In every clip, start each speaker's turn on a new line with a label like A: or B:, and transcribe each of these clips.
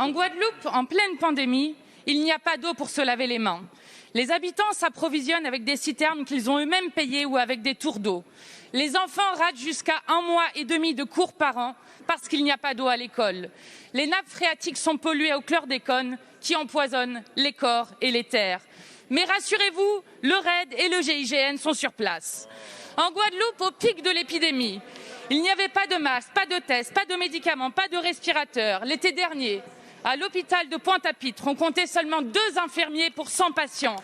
A: En Guadeloupe, en pleine pandémie, il n'y a pas d'eau pour se laver les mains. Les habitants s'approvisionnent avec des citernes qu'ils ont eux-mêmes payées ou avec des tours d'eau. Les enfants ratent jusqu'à 1 mois et demi de cours par an parce qu'il n'y a pas d'eau à l'école. Les nappes phréatiques sont polluées au chlordécone qui empoisonne les corps et les terres. Mais rassurez-vous, le RAID et le GIGN sont sur place. En Guadeloupe, au pic de l'épidémie, il n'y avait pas de masques, pas de tests, pas de médicaments, pas de respirateurs. L'été dernier, à l'hôpital de Pointe-à-Pitre, on comptait seulement 2 infirmiers pour 100 patients.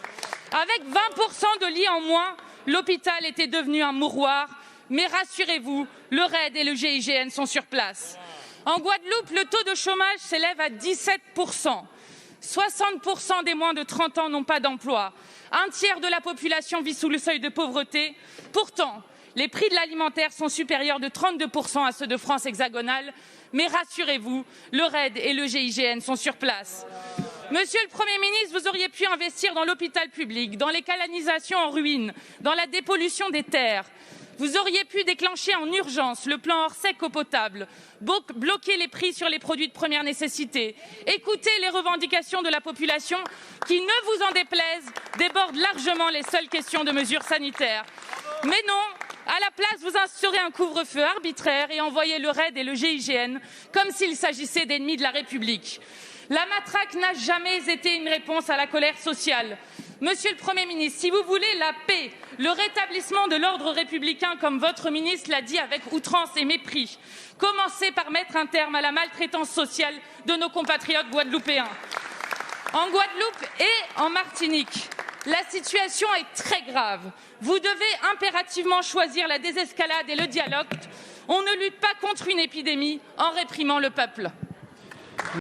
A: Avec 20% de lits en moins, l'hôpital était devenu un mouroir. Mais rassurez-vous, le RAID et le GIGN sont sur place. En Guadeloupe, le taux de chômage s'élève à 17%. 60% des moins de 30 ans n'ont pas d'emploi. Un tiers de la population vit sous le seuil de pauvreté. Pourtant, les prix de l'alimentaire sont supérieurs de 32% à ceux de France hexagonale. Mais rassurez-vous, le RAID et le GIGN sont sur place. Monsieur le Premier ministre, vous auriez pu investir dans l'hôpital public, dans les canalisations en ruine, dans la dépollution des terres. Vous auriez pu déclencher en urgence le plan Orsec eau potable, bloquer les prix sur les produits de première nécessité, écouter les revendications de la population qui, ne vous en déplaise, débordent largement les seules questions de mesures sanitaires. Mais non, à la place, vous instaurez un couvre-feu arbitraire et envoyez le RAID et le GIGN comme s'il s'agissait d'ennemis de la République. La matraque n'a jamais été une réponse à la colère sociale. Monsieur le Premier ministre, si vous voulez la paix, le rétablissement de l'ordre républicain, comme votre ministre l'a dit avec outrance et mépris, commencez par mettre un terme à la maltraitance sociale de nos compatriotes guadeloupéens. En Guadeloupe et en Martinique, la situation est très grave. Vous devez impérativement choisir la désescalade et le dialogue. On ne lutte pas contre une épidémie en réprimant le peuple.